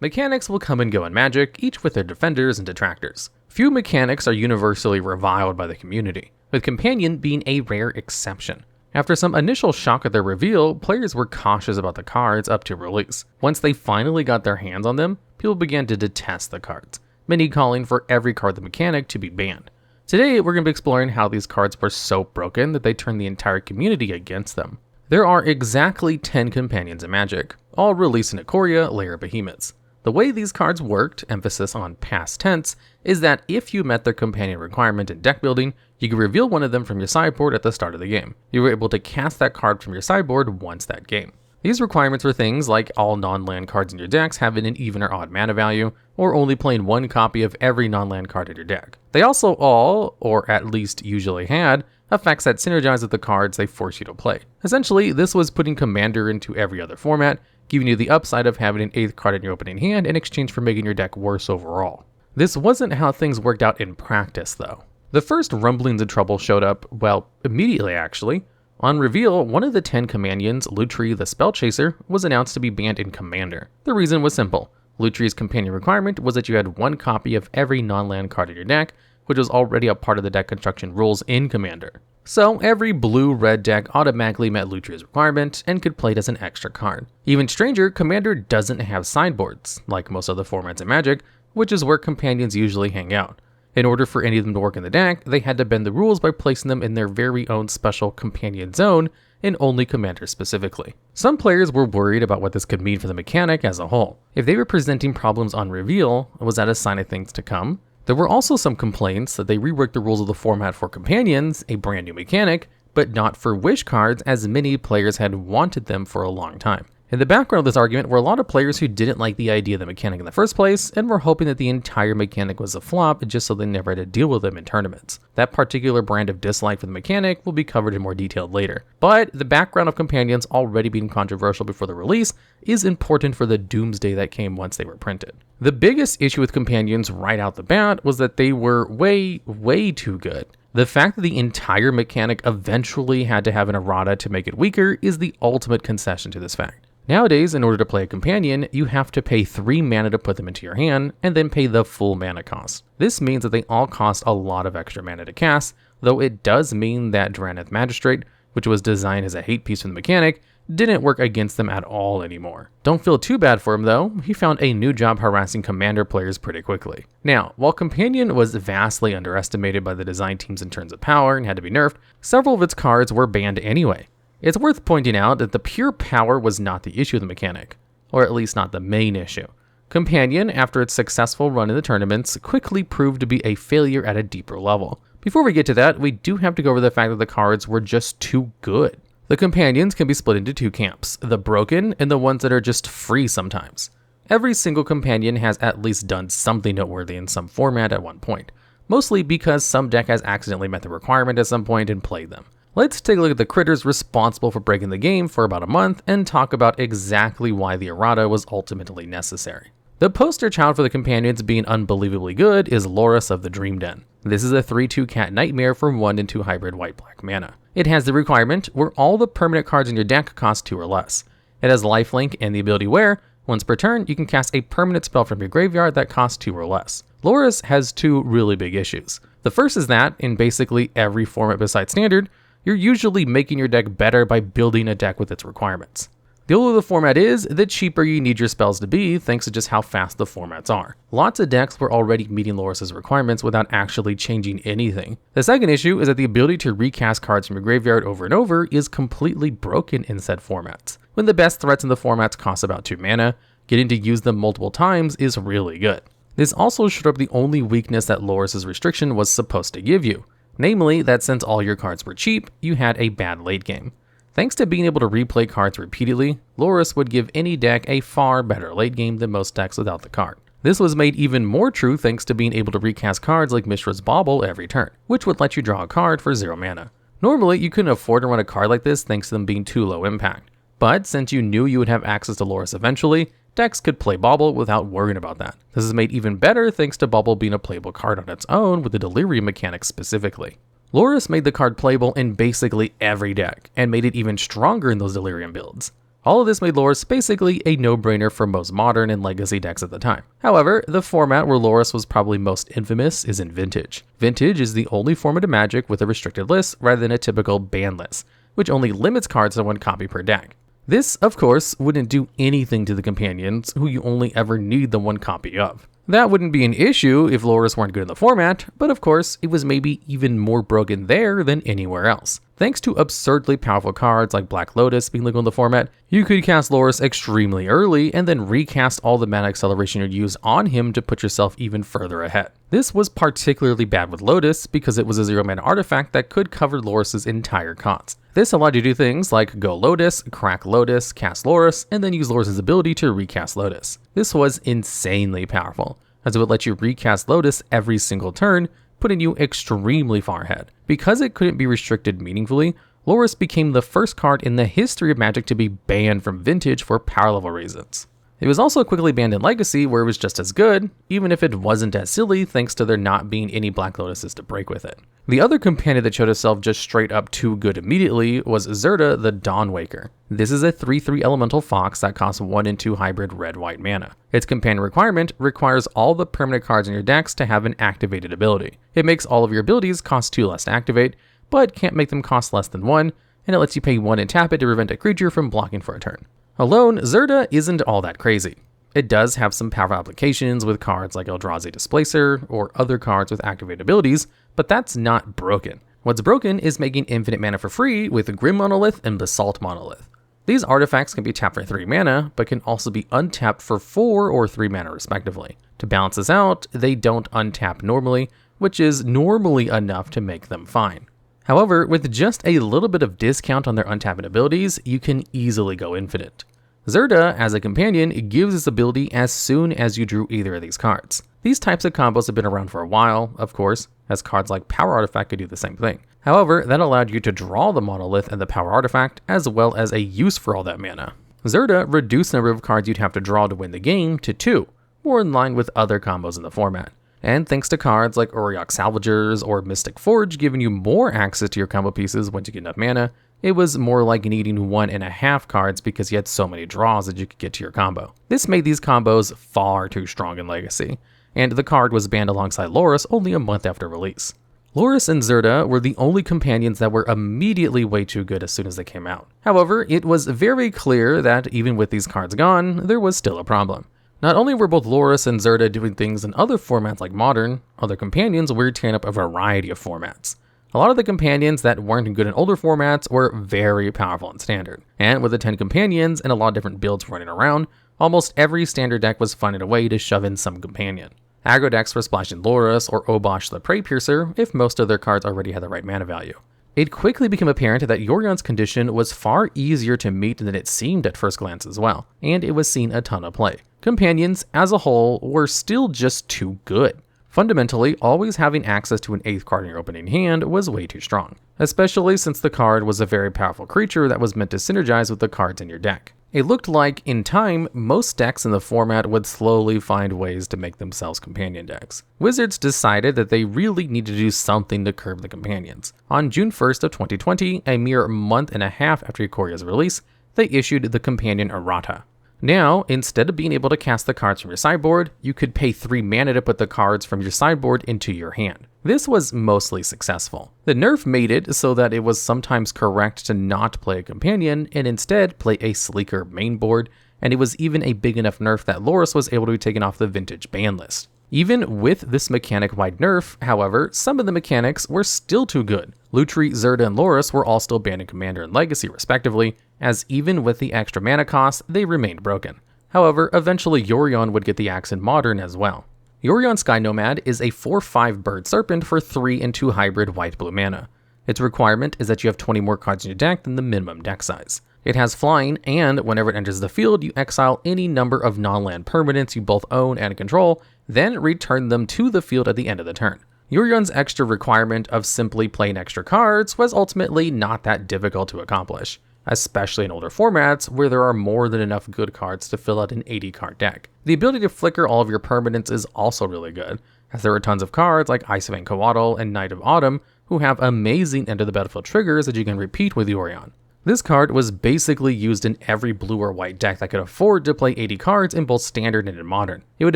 Mechanics will come and go in Magic, each with their defenders and detractors. Few mechanics are universally reviled by the community, with Companion being a rare exception. After some initial shock at their reveal, players were cautious about the cards up to release. Once they finally got their hands on them, people began to detest the cards, many calling for every card the mechanic to be banned. Today, we're going to be exploring how these cards were so broken that they turned the entire community against them. There are exactly 10 Companions in Magic, all released in Ikoria, Lair of Behemoths. The way these cards worked, emphasis on past tense, is that if you met their companion requirement in deck building, you could reveal one of them from your sideboard at the start of the game. You were able to cast that card from your sideboard once that game. These requirements were things like all non-land cards in your decks having an even or odd mana value, or only playing one copy of every non-land card in your deck. They also all, or at least usually had, effects that synergize with the cards they force you to play. Essentially, this was putting Commander into every other format, giving you the upside of having an 8th card in your opening hand in exchange for making your deck worse overall. This wasn't how things worked out in practice, though. The first rumblings of trouble showed up, well, immediately actually. On reveal, one of the 10 Companions, Lutri the Spellchaser, was announced to be banned in Commander. The reason was simple. Lutri's companion requirement was that you had one copy of every non-land card in your deck, which was already a part of the deck construction rules in Commander. So every blue-red deck automatically met Lutri's requirement and could play it as an extra card. Even stranger, Commander doesn't have sideboards, like most other formats in Magic, which is where Companions usually hang out. In order for any of them to work in the deck, they had to bend the rules by placing them in their very own special Companion zone, and only Commander specifically. Some players were worried about what this could mean for the mechanic as a whole. If they were presenting problems on reveal, was that a sign of things to come? There were also some complaints that they reworked the rules of the format for Companions, a brand new mechanic, but not for wish cards as many players had wanted them for a long time. In the background of this argument were a lot of players who didn't like the idea of the mechanic in the first place and were hoping that the entire mechanic was a flop just so they never had to deal with them in tournaments. That particular brand of dislike for the mechanic will be covered in more detail later. But the background of Companions already being controversial before the release is important for the doomsday that came once they were printed. The biggest issue with Companions right out the bat was that they were way too good. The fact that the entire mechanic eventually had to have an errata to make it weaker is the ultimate concession to this fact. Nowadays, in order to play a Companion, you have to pay 3 mana to put them into your hand, and then pay the full mana cost. This means that they all cost a lot of extra mana to cast, though it does mean that Drannith Magistrate, which was designed as a hate piece for the mechanic, didn't work against them at all anymore. Don't feel too bad for him though, he found a new job harassing Commander players pretty quickly. Now, while Companion was vastly underestimated by the design teams in terms of power and had to be nerfed, several of its cards were banned anyway. It's worth pointing out that the pure power was not the issue of the mechanic, or at least not the main issue. Companion, after its successful run in the tournaments, quickly proved to be a failure at a deeper level. Before we get to that, we do have to go over the fact that the cards were just too good. The Companions can be split into 2 camps, the broken and the ones that are just free sometimes. Every single Companion has at least done something noteworthy in some format at one point, mostly because some deck has accidentally met the requirement at some point and played them. Let's take a look at the critters responsible for breaking the game for about a month and talk about exactly why the errata was ultimately necessary. The poster child for the Companions being unbelievably good is Lurrus of the Dream Den. This is a 3/2 cat nightmare for 1 and 2 hybrid white-black mana. It has the requirement where all the permanent cards in your deck cost 2 or less. It has lifelink and the ability where, once per turn, you can cast a permanent spell from your graveyard that costs 2 or less. Lurrus has 2 really big issues. The first is that, in basically every format besides Standard, you're usually making your deck better by building a deck with its requirements. The older the format is, the cheaper you need your spells to be, thanks to just how fast the formats are. Lots of decks were already meeting Lurrus's requirements without actually changing anything. The second issue is that the ability to recast cards from your graveyard over and over is completely broken in said formats. When the best threats in the formats cost about 2 mana, getting to use them multiple times is really good. This also showed up the only weakness that Lurrus's restriction was supposed to give you. Namely, that since all your cards were cheap, you had a bad late game. Thanks to being able to replay cards repeatedly, Lurrus would give any deck a far better late game than most decks without the card. This was made even more true thanks to being able to recast cards like Mishra's Bauble every turn, which would let you draw a card for 0 mana. Normally, you couldn't afford to run a card like this thanks to them being too low impact. But since you knew you would have access to Lurrus eventually, decks could play Bauble without worrying about that. This is made even better thanks to Bauble being a playable card on its own with the Delirium mechanic specifically. Lurrus made the card playable in basically every deck, and made it even stronger in those Delirium builds. All of this made Lurrus basically a no-brainer for most modern and legacy decks at the time. However, the format where Lurrus was probably most infamous is in Vintage. Vintage is the only format of Magic with a restricted list rather than a typical ban list, which only limits cards to 1 copy per deck. This, of course, wouldn't do anything to the companions, who you only ever need the 1 copy of. That wouldn't be an issue if Lurrus weren't good in the format, but of course, it was maybe even more broken there than anywhere else. Thanks to absurdly powerful cards like Black Lotus being legal in the format, you could cast Lurrus extremely early and then recast all the mana acceleration you'd used on him to put yourself even further ahead. This was particularly bad with Lotus because it was a 0 mana artifact that could cover Lurrus's entire cost. This allowed you to do things like go Lotus, crack Lotus, cast Lurrus, and then use Lurrus's ability to recast Lotus. This was insanely powerful, as it would let you recast Lotus every single turn, putting you extremely far ahead. Because it couldn't be restricted meaningfully, Lurrus became the first card in the history of Magic to be banned from Vintage for power level reasons. It was also quickly banned in Legacy, where it was just as good, even if it wasn't as silly thanks to there not being any Black Lotuses to break with it. The other companion that showed itself just straight up too good immediately was Zirda the Dawnwaker. This is a 3/3 elemental fox that costs 1 and 2 hybrid red-white mana. Its companion requirement requires all the permanent cards in your decks to have an activated ability. It makes all of your abilities cost 2 less to activate, but can't make them cost less than 1, and it lets you pay 1 and tap it to prevent a creature from blocking for a turn. Alone, Zirda isn't all that crazy. It does have some powerful applications with cards like Eldrazi Displacer or other cards with activated abilities, but that's not broken. What's broken is making infinite mana for free with Grim Monolith and Basalt Monolith. These artifacts can be tapped for 3 mana, but can also be untapped for 4 or 3 mana respectively. To balance this out, they don't untap normally, which is normally enough to make them fine. However, with just a little bit of discount on their untapped abilities, you can easily go infinite. Zirda, as a companion, gives this ability as soon as you drew either of these cards. These types of combos have been around for a while, of course, as cards like Power Artifact could do the same thing. However, that allowed you to draw the Monolith and the Power Artifact, as well as a use for all that mana. Zirda reduced the number of cards you'd have to draw to win the game to 2, more in line with other combos in the format. And thanks to cards like Auriok Salvagers or Mystic Forge giving you more access to your combo pieces once you get enough mana, it was more like needing 1.5 cards because you had so many draws that you could get to your combo. This made these combos far too strong in Legacy, and the card was banned alongside Lurrus only a month after release. Lurrus and Zirda were the only companions that were immediately way too good as soon as they came out. However, it was very clear that even with these cards gone, there was still a problem. Not only were both Lurrus and Zirda doing things in other formats like Modern, other companions were tearing up a variety of formats. A lot of the companions that weren't good in older formats were very powerful in Standard, and with the 10 companions and a lot of different builds running around, almost every Standard deck was finding a way to shove in some companion. Aggro decks were splashing Lurrus or Obosh the Prey Piercer if most of their cards already had the right mana value. It quickly became apparent that Yorion's condition was far easier to meet than it seemed at first glance as well, and it was seeing a ton of play. Companions, as a whole, were still just too good. Fundamentally, always having access to an 8th card in your opening hand was way too strong, especially since the card was a very powerful creature that was meant to synergize with the cards in your deck. It looked like, in time, most decks in the format would slowly find ways to make themselves companion decks. Wizards decided that they really needed to do something to curb the companions. On June 1st of 2020, a mere month and a half after Ikoria's release, they issued the companion Eratta. Now, instead of being able to cast the cards from your sideboard, you could pay 3 mana to put the cards from your sideboard into your hand. This was mostly successful. The nerf made it so that it was sometimes correct to not play a companion and instead play a sleeker main board, and it was even a big enough nerf that Lurrus was able to be taken off the Vintage ban list. Even with this mechanic-wide nerf, however, some of the mechanics were still too good. Lutri, Zirda, and Lurrus were all still banned in Commander and Legacy respectively, as even with the extra mana cost, they remained broken. However, eventually Yorion would get the axe in Modern as well. Yorion Sky Nomad is a 4/5 bird serpent for 3 and 2 hybrid white-blue mana. Its requirement is that you have 20 more cards in your deck than the minimum deck size. It has flying, and whenever it enters the field, you exile any number of non-land permanents you both own and control, then return them to the field at the end of the turn. Yorion's extra requirement of simply playing extra cards was ultimately not that difficult to accomplish, especially in older formats where there are more than enough good cards to fill out an 80-card deck. The ability to flicker all of your permanents is also really good, as there are tons of cards like Icevein Coatl and Knight of Autumn who have amazing end of the battlefield triggers that you can repeat with Yorion. This card was basically used in every blue or white deck that could afford to play 80 cards in both Standard and in Modern. It would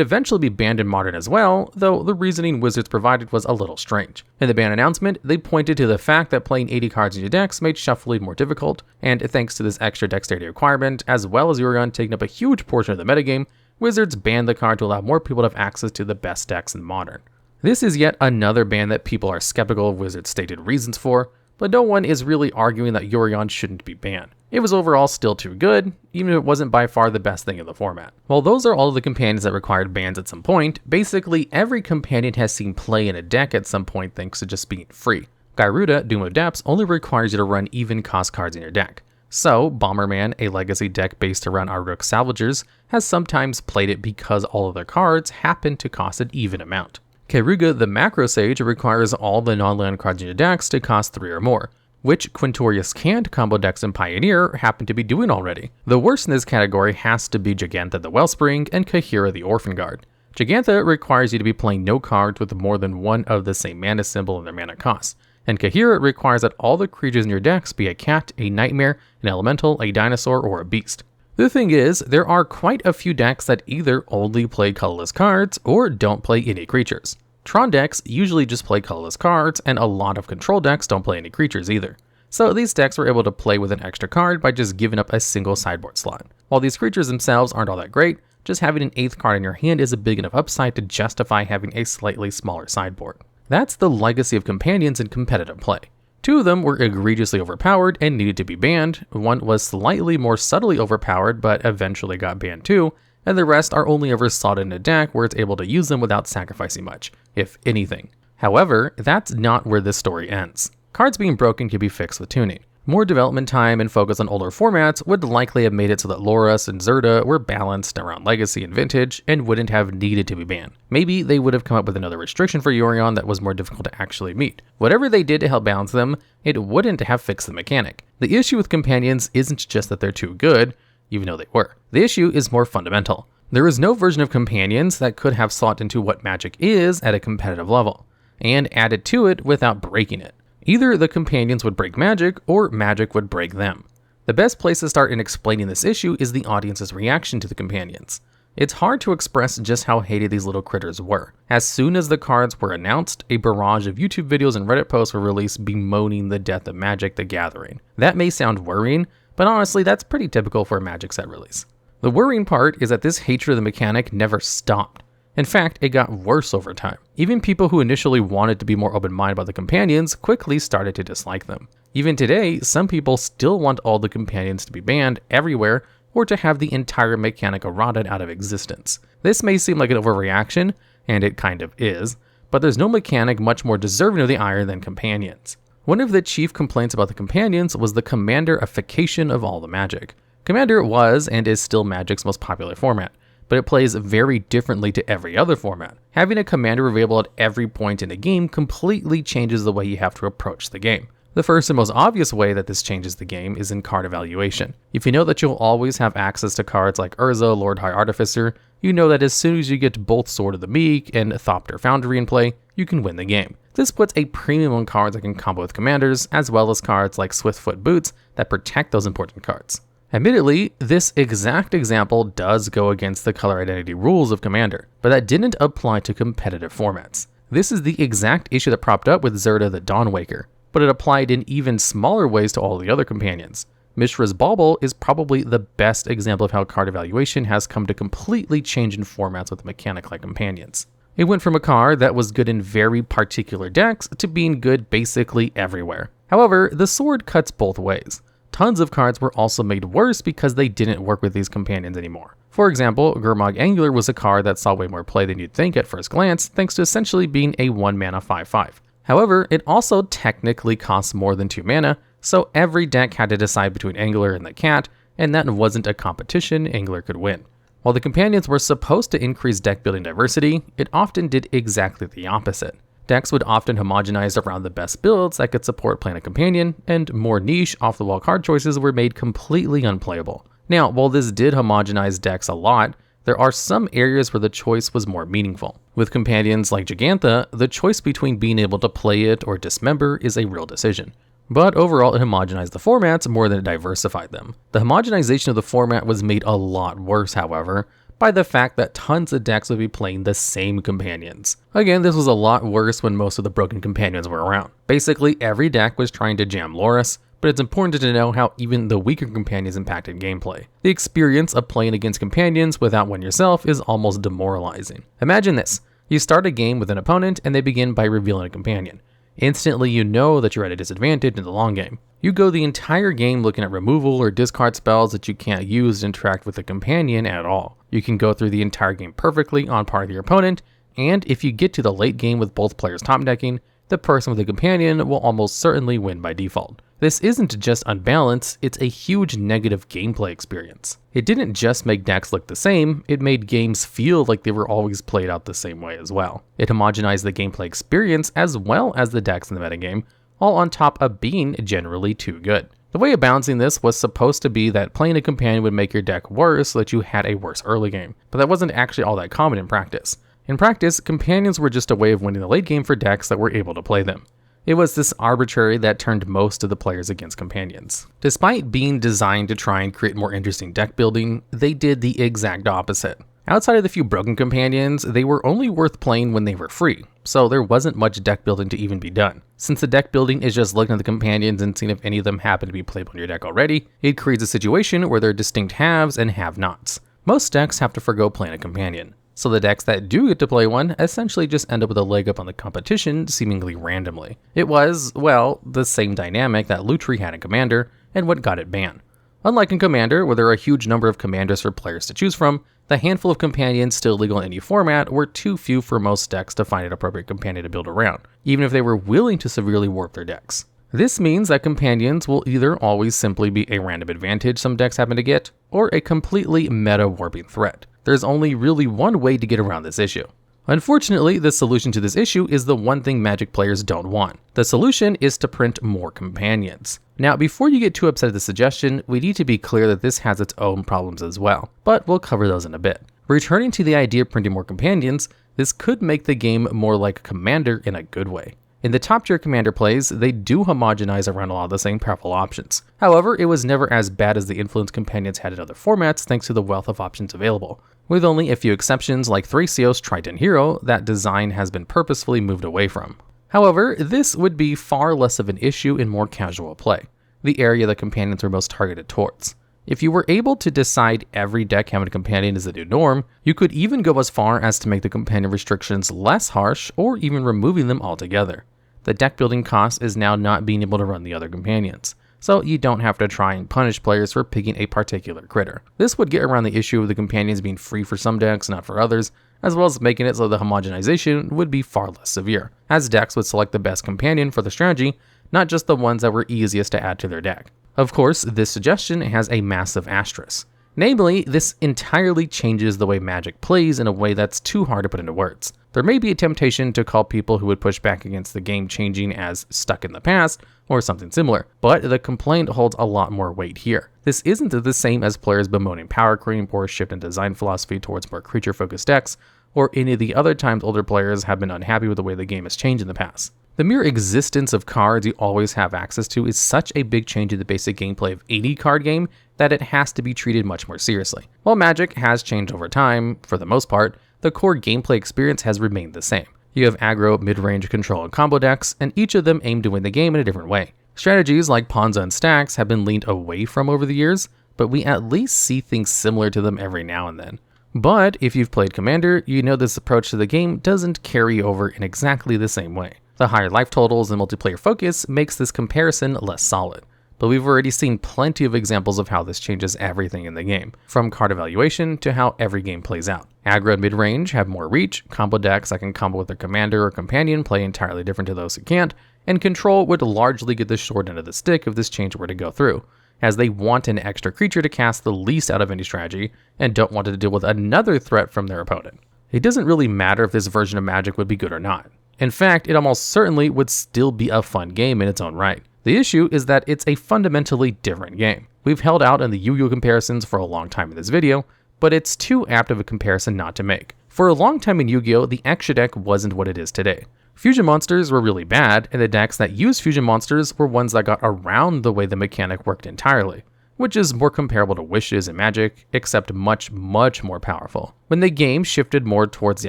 eventually be banned in Modern as well, though the reasoning Wizards provided was a little strange. In the ban announcement, they pointed to the fact that playing 80 cards in your decks made shuffling more difficult, and thanks to this extra dexterity requirement, as well as Yorion taking up a huge portion of the metagame, Wizards banned the card to allow more people to have access to the best decks in Modern. This is yet another ban that people are skeptical of Wizards' stated reasons for, but no one is really arguing that Yorion shouldn't be banned. It was overall still too good, even if it wasn't by far the best thing in the format. While those are all of the companions that required bans at some point, basically every companion has seen play in a deck at some point thanks to just being free. Gyruda, Doom of Depths, only requires you to run even cost cards in your deck. So, Bomberman, a legacy deck based around Aruk Salvagers, has sometimes played it because all of their cards happen to cost an even amount. Keruga the Macro Sage requires all the non-land cards in your decks to cost 3 or more, which Quintorius canned combo decks in Pioneer happen to be doing already. The worst in this category has to be Jegantha the Wellspring and Kahira the Orphan Guard. Jegantha requires you to be playing no cards with more than one of the same mana symbol in their mana cost, and Kahira requires that all the creatures in your decks be a cat, a nightmare, an elemental, a dinosaur, or a beast. The thing is, there are quite a few decks that either only play colorless cards or don't play any creatures. Tron decks usually just play colorless cards, and a lot of control decks don't play any creatures either. So these decks were able to play with an extra card by just giving up a single sideboard slot. While these creatures themselves aren't all that great, just having an 8th card in your hand is a big enough upside to justify having a slightly smaller sideboard. That's the legacy of companions in competitive play. 2 of them were egregiously overpowered and needed to be banned, one was slightly more subtly overpowered but eventually got banned too, and the rest are only ever slotted in a deck where it's able to use them without sacrificing much, if anything. However, that's not where this story ends. Cards being broken can be fixed with tuning. More development time and focus on older formats would likely have made it so that Lurrus and Zirda were balanced around Legacy and Vintage and wouldn't have needed to be banned. Maybe they would have come up with another restriction for Yorion that was more difficult to actually meet. Whatever they did to help balance them, it wouldn't have fixed the mechanic. The issue with companions isn't just that they're too good, even though they were. The issue is more fundamental. There is no version of companions that could have slot into what Magic is at a competitive level, and added to it without breaking it. Either the companions would break Magic, or Magic would break them. The best place to start in explaining this issue is the audience's reaction to the companions. It's hard to express just how hated these little critters were. As soon as the cards were announced, a barrage of YouTube videos and Reddit posts were released bemoaning the death of Magic the Gathering. That may sound worrying, but honestly that's pretty typical for a Magic set release. The worrying part is that this hatred of the mechanic never stopped. In fact, it got worse over time. Even people who initially wanted to be more open-minded about the companions quickly started to dislike them. Even today, some people still want all the companions to be banned everywhere or to have the entire mechanic eroded out of existence. This may seem like an overreaction, and it kind of is, but there's no mechanic much more deserving of the ire than companions. One of the chief complaints about the companions was the Commander-ification of all the Magic. Commander was and is still Magic's most popular format, but it plays very differently to every other format. Having a commander available at every point in a game completely changes the way you have to approach the game. The first and most obvious way that this changes the game is in card evaluation. If you know that you'll always have access to cards like Urza, Lord High Artificer, you know that as soon as you get both Sword of the Meek and Thopter Foundry in play, you can win the game. This puts a premium on cards that can combo with commanders, as well as cards like Swiftfoot Boots that protect those important cards. Admittedly, this exact example does go against the color identity rules of Commander, but that didn't apply to competitive formats. This is the exact issue that propped up with Zirda the Dawnwaker, but it applied in even smaller ways to all the other companions. Mishra's Bauble is probably the best example of how card evaluation has come to completely change in formats with a mechanic like companions. It went from a card that was good in very particular decks to being good basically everywhere. However, the sword cuts both ways. Tons of cards were also made worse because they didn't work with these companions anymore. For example, Gurmag Angular was a card that saw way more play than you'd think at first glance, thanks to essentially being a 1-mana 5/5. However, it also technically costs more than 2 mana, so every deck had to decide between Angular and the cat, and that wasn't a competition Angular could win. While the companions were supposed to increase deck building diversity, it often did exactly the opposite. Decks would often homogenize around the best builds that could support playing a companion, and more niche, off-the-wall card choices were made completely unplayable. Now, while this did homogenize decks a lot, there are some areas where the choice was more meaningful. With companions like Jegantha, the choice between being able to play it or dismember is a real decision. But overall, it homogenized the formats more than it diversified them. The homogenization of the format was made a lot worse, however, by the fact that tons of decks would be playing the same companions. Again, this was a lot worse when most of the broken companions were around. Basically, every deck was trying to jam Lurrus, but it's important to know how even the weaker companions impacted gameplay. The experience of playing against companions without one yourself is almost demoralizing. Imagine this. You start a game with an opponent and they begin by revealing a companion. Instantly you know that you're at a disadvantage in the long game. You go the entire game looking at removal or discard spells that you can't use to interact with the companion at all. You can go through the entire game perfectly on par with your opponent, and if you get to the late game with both players top decking, the person with the companion will almost certainly win by default. This isn't just unbalanced, it's a huge negative gameplay experience. It didn't just make decks look the same, it made games feel like they were always played out the same way as well. It homogenized the gameplay experience as well as the decks in the metagame, all on top of being generally too good. The way of balancing this was supposed to be that playing a companion would make your deck worse so that you had a worse early game, but that wasn't actually all that common in practice. In practice, companions were just a way of winning the late game for decks that were able to play them. It was this arbitrary that turned most of the players against companions. Despite being designed to try and create more interesting deck building, they did the exact opposite. Outside of the few broken companions, they were only worth playing when they were free, so there wasn't much deck building to even be done. Since the deck building is just looking at the companions and seeing if any of them happen to be playable in your deck already, it creates a situation where there are distinct haves and have-nots. Most decks have to forgo playing a companion, so the decks that do get to play one essentially just end up with a leg up on the competition seemingly randomly. It was, well, the same dynamic that Lutri had in Commander and what got it banned. Unlike in Commander, where there are a huge number of commanders for players to choose from, the handful of companions still legal in any format were too few for most decks to find an appropriate companion to build around, even if they were willing to severely warp their decks. This means that companions will either always simply be a random advantage some decks happen to get, or a completely meta-warping threat. There's only really one way to get around this issue. Unfortunately, the solution to this issue is the one thing Magic players don't want. The solution is to print more companions. Now, before you get too upset at the suggestion, we need to be clear that this has its own problems as well, but we'll cover those in a bit. Returning to the idea of printing more companions, this could make the game more like Commander in a good way. In the top tier Commander plays, they do homogenize around a lot of the same powerful options. However, it was never as bad as the influence companions had in other formats thanks to the wealth of options available. With only a few exceptions like Thrasios Triton Hero, that design has been purposefully moved away from. However, this would be far less of an issue in more casual play, the area the companions were most targeted towards. If you were able to decide every deck having a companion is the new norm, you could even go as far as to make the companion restrictions less harsh or even removing them altogether. The deck building cost is now not being able to run the other companions, so you don't have to try and punish players for picking a particular critter. This would get around the issue of the companions being free for some decks, not for others, as well as making it so the homogenization would be far less severe, as decks would select the best companion for the strategy, not just the ones that were easiest to add to their deck. Of course, this suggestion has a massive asterisk. Namely, this entirely changes the way Magic plays in a way that's too hard to put into words. There may be a temptation to call people who would push back against the game changing as stuck in the past, or something similar, but the complaint holds a lot more weight here. This isn't the same as players bemoaning power creep or shift in design philosophy towards more creature-focused decks, or any of the other times older players have been unhappy with the way the game has changed in the past. The mere existence of cards you always have access to is such a big change in the basic gameplay of any card game that it has to be treated much more seriously. While Magic has changed over time, for the most part, the core gameplay experience has remained the same. You have aggro, mid-range, control, and combo decks, and each of them aim to win the game in a different way. Strategies like Pawns and Stacks have been leaned away from over the years, but we at least see things similar to them every now and then. But if you've played Commander, you know this approach to the game doesn't carry over in exactly the same way. The higher life totals and multiplayer focus makes this comparison less solid, but we've already seen plenty of examples of how this changes everything in the game, from card evaluation to how every game plays out. Aggro and mid-range have more reach, combo decks that can combo with their commander or companion play entirely different to those who can't, and control would largely get the short end of the stick if this change were to go through, as they want an extra creature to cast the least out of any strategy and don't want to deal with another threat from their opponent. It doesn't really matter if this version of Magic would be good or not. In fact, it almost certainly would still be a fun game in its own right. The issue is that it's a fundamentally different game. We've held out on the Yu-Gi-Oh comparisons for a long time in this video, but it's too apt of a comparison not to make. For a long time in Yu-Gi-Oh, the extra deck wasn't what it is today. Fusion monsters were really bad, and the decks that used fusion monsters were ones that got around the way the mechanic worked entirely, which is more comparable to Wishes and Magic, except much more powerful. When the game shifted more towards the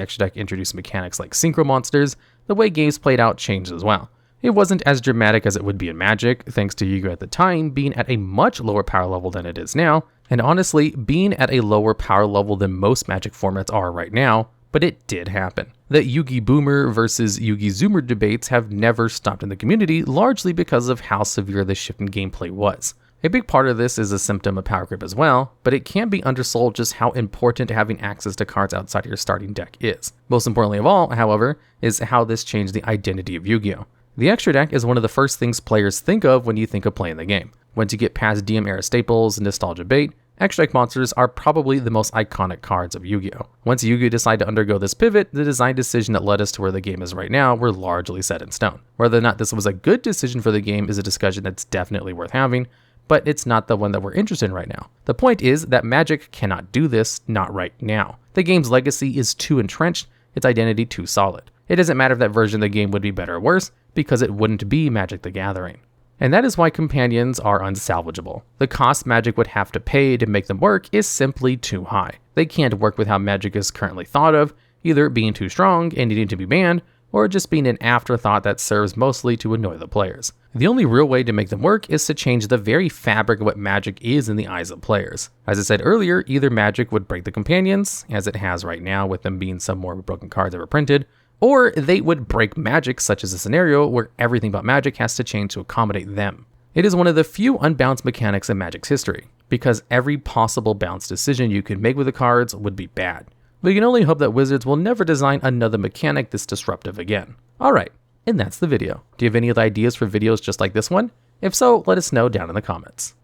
extra deck introduced mechanics like synchro monsters, the way games played out changed as well. It wasn't as dramatic as it would be in Magic, thanks to Yu-Gi-Oh! At the time being at a much lower power level than it is now, and honestly, being at a lower power level than most Magic formats are right now, but it did happen. The Yu-Gi Boomer versus Yu-Gi Zoomer debates have never stopped in the community, largely because of how severe the shift in gameplay was. A big part of this is a symptom of power creep as well, but it can't be undersold just how important having access to cards outside your starting deck is. Most importantly of all, however, is how this changed the identity of Yu-Gi-Oh! The extra deck is one of the first things players think of when you think of playing the game. Once you get past DM era staples and nostalgia bait, extra deck monsters are probably the most iconic cards of Yu-Gi-Oh! Once Yu-Gi-Oh! Decided to undergo this pivot, the design decision that led us to where the game is right now were largely set in stone. Whether or not this was a good decision for the game is a discussion that's definitely worth having, but it's not the one that we're interested in right now. The point is that Magic cannot do this, not right now. The game's legacy is too entrenched, its identity too solid. It doesn't matter if that version of the game would be better or worse, because it wouldn't be Magic the Gathering. And that is why companions are unsalvageable. The cost Magic would have to pay to make them work is simply too high. They can't work with how Magic is currently thought of, either being too strong and needing to be banned, or just being an afterthought that serves mostly to annoy the players. The only real way to make them work is to change the very fabric of what Magic is in the eyes of players. As I said earlier, either Magic would break the companions, as it has right now with them being some more broken cards ever printed, or they would break Magic, such as a scenario where everything about Magic has to change to accommodate them. It is one of the few unbalanced mechanics in Magic's history, because every possible balanced decision you could make with the cards would be bad. We can only hope that Wizards will never design another mechanic this disruptive again. Alright, and that's the video. Do you have any other ideas for videos just like this one? If so, let us know down in the comments.